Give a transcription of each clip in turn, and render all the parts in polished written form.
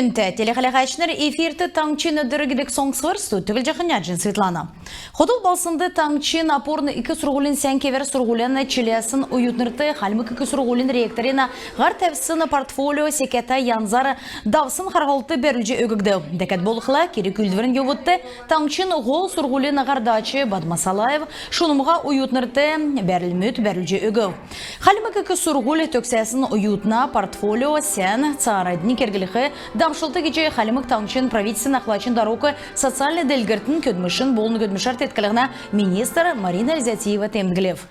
Күнті телехалағачныр эфирті таңчин өдірігідік соңсығыр студтігіл жақыняджин Светлана. Ходыл балсынды таңчин апорны 2 сұрғылын сәнкевер сұрғылын чилиясын уютнырты халмы 2 сұрғылын реакторина ғар тәвсіні портфолио секета янзары давсын қарғалты бәрілже өгігді. Дәкәт болықла кері күлдіверін евутты таңчин ғол сұрғылын ғардачы Бадмасалаев шунымға уютнырты бәрілмет бәрілже өгів. Халмы 2 сұрғылы төксәсін уютна портфолио сән царайдың кергілігі Дамшылты кече халимык таңчин правительствен ақлачин даруқы социальный делгертін көдмішін болын көдмішар теткілігіна министр Марина Ризатиева темдгілев.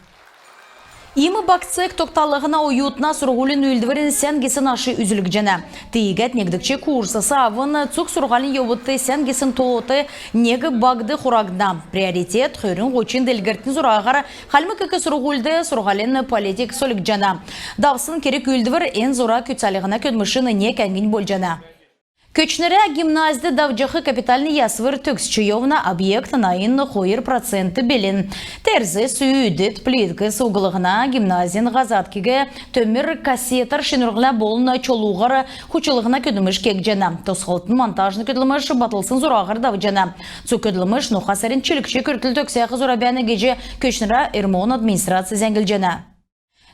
Имы бақцек тоқталығына уютна сұрғылын өлдіверін сәнгесін ашы үзілік жана. Тейгет негдікче курсасы авын цук сұрғалын еуытты сәнгесін тоғыты негі барды құрағына. Приоритет хөрін ғочин делгертін зұрағар халмы көкі сұрғылды сұрғалын политик солік жана. Давсын керек өлдівір ен зұра күтсалығына көдмішін не кәнгін бол жана. Көчнері гимназды давжақы капитальный ясвыр төксчуевна объект найын қойыр проценті белін. Терзі сүйдет плиткі суғылығына гимназиян ғазаткіге төмір кассетар шынырғыла болын чолуғары құчылығына көдіміш кек жана. Тосқалтын монтажны көділіміш батылсын зұрағыр давжана. Цу көділіміш нұқасарин чілікші күртіл төксияқы зұрабяны геже көчнері Ирмон администрация зәңгіл жана.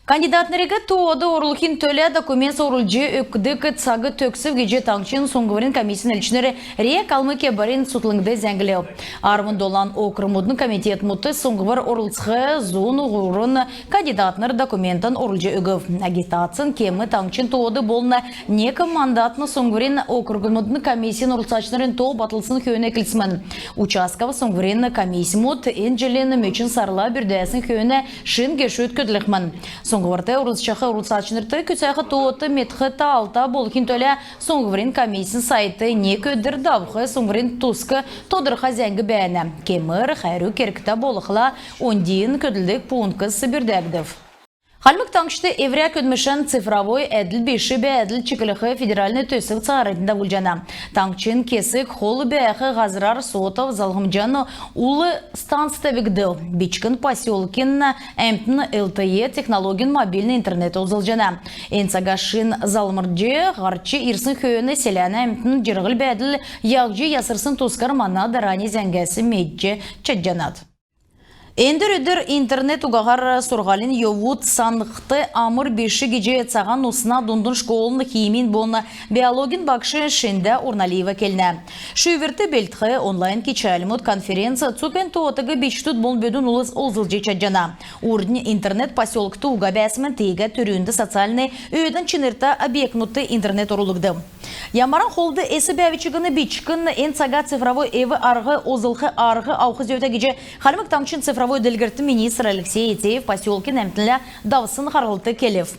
Кандидатнырығы туоды орлықын төлі документ сорылжы өкдік цағы төксів геже таңчин соңғырын комиссиян әлчінері рек алмы кебарин сутлыңды зәңгілеу. Армын долан окрымудын комитет мұты соңғыр орлықы зон ұғырын кандидатныр документан орлжы өгів. Агитацин кемі таңчин туоды болына некі мандатны соңғырын окрымудын комиссиян орлсачнырын тоу батылсын күйіне кілсімін. Учаскавы соңғырын комиссия мұт энджелені мөчін сарла бүрдәсін күйіне шын кеші өткөділікмін. Соңғырды ұрылсчақы ұрылсачынырты көсәқі тоғыты метқы таалта болқын төлі соңғырын комиссиян сайты не көдір давқы соңғырын тұсқы тодырға зәңгі бәні. Кемір, қайру керкіта болықла ондейін көділдік пункты сыбірдәгдів. Халмык таңшты евря көдмішін цифровой әділ беші бә әділ чекілігі федеральный төсік царайдында бұлжана. Таңчын кесік қолы бәәқі ғазырар сотов залғымжаны улы станцията вігділ. Бичкін поселкін әмтін ЛТЕ технологин мобильный интернет ұзылжана. Энсагашын залмырджы ғарчы ирсын хүйіні селяны әмтін жырғыл бәділ яғжы ясырсын тұскар мана дарани зәңгәсі меджі чәджанат. Эндір-үдір интернет уғағар сұрғалин йовуд санықты амыр беші геже цаған ұсына дундun школын химин болна биологин бақшы шында Урналиева келіне. Шүйверті белтқы онлайн кечәлімут конференция цукен тоғытығы бечтут бол бөдің ұлыз олзылжы чаджана. Урден интернет поселкты уға бәсімен тейгі түрінді социальный өйдің чинырта объектнутты интернет орылыгды. Ямаран холды эсі бәвичігіні бечкін ен цага цифровой еві арғы озылғы арғы ауқыз өті геже қалмық тамшын цифровой делгерті министр Алексей Етеев поселкин әмтілі давысын қарғылты келев.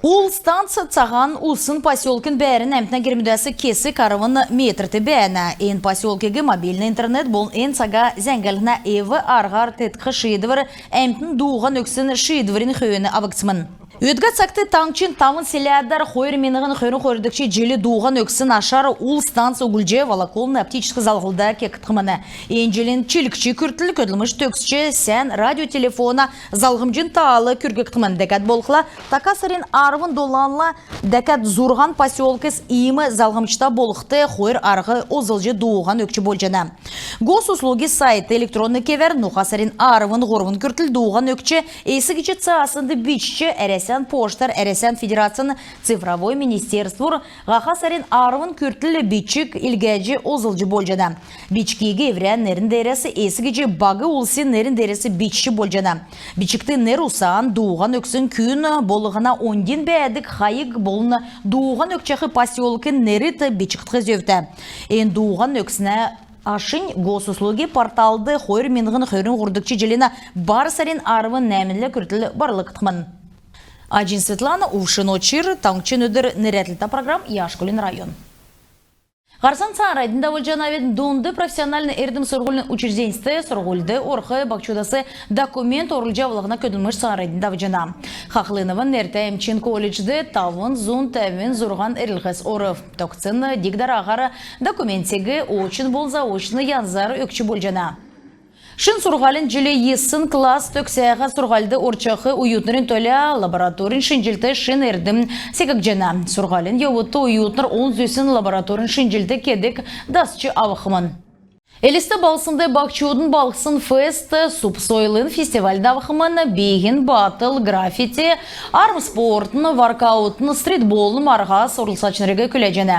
Ул станция цаған улсын поселкин бәрін әмтіна кермедесі кесі қарывын метрті бәні. Ен поселкеге мобильный интернет бол ен цага зәңгіліна еві арғар тетқы шейдівір әмтін дуған өксін шейдіверін хүйіні абықсымын. Өтгі цақты таңчин тамын селядар қойыр меніғын қойрын қойырдықчы желі дуған өксін ашар ул станция ұгылже валаколын аптическі залғылда кектқымыны. Енжелін чілікчі күртіл көділміш төксчі сән радиотелефона залғымжын таалы күргектімін. Дәкәт болқыла такасырын арвын доланла дәкәт зұрған поселкес иімі залғымчыта болықты қойыр арғы озылжы дуған өкчі болжана. Госуслуги сайты электронны кевер нұқасырын арвын ғорвын күртіл дуған өкчі есігічі цасынды биччі әрәсі Поштар Эресян Федерацияны цифровой министерствур ғақасарин арвын күртілі бичік илгәджі озылжы болжана. Бичкеге еврян нерін дәресі есігіже бағы улсын нерін дәресі бичші болжана. Бичікті нер ұсан дуған өксін күн болығына онден бәдік қайық болына дуған өкчақы поселкін неріті бичіктігі зөвді. Ен дуған өксіне Ашын госуслуги порталды қойыр менғын қойрын ғұрдықчы желена бар сарин арвын нәмінлі күртілі барлықтымын. Аджин Светлана, Ушиночир, Таңчин өдір нерятліта программ Яшкулин район. Гарсан царайдында вольжанавет донды профессиональный эрдім сұрғылын учрежденісті сұрғылды орқы бақчудасы документ орылжавылығына көділміш царайдында вольжана. Хақлыновын нерті әмчин колледжді тавын зун тәвін зұрған әрілғыз орыв. Тоқцын дигдар ағары документегі очин болза очыны янзары өкчі болжана. Шын сурғалын жүлі есын класс төксәға сурғалды орчақы уютнырын төля лабораторин шынжилті шын ердім секік жана. Сурғалын еуытты уютныр 10 зөсін лабораторин шынжилті кедік дасчы авықымын. Элисті балсынды бақчудың балқсын фест, субсойлын фестиваль давықымын, бейгін, батыл, граффити, армспортын, варкаутын, стритболын марға сорылсачынырығы күләжені.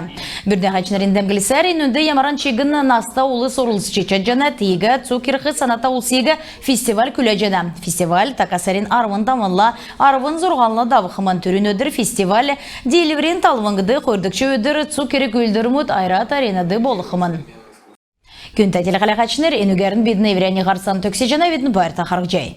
Бірді қачынырын дәмгілісәрін үнді ямаран чегін наста улы сорылсы чечаджаны, тейгі, цукерқы саната улсигі фестиваль күләжені. Фестиваль такасарин арвын тамынла, арвын зорғанла давықымын түрін өдір фестиваль, дейліврен талвыңгыды қойдықшы өдір цукері көлдірмұт айрат аренады болықымын. Күн тәтел қалақачыныр, енігерін бедін евряне ғарсан төксе жана бедін байырта қарық жай.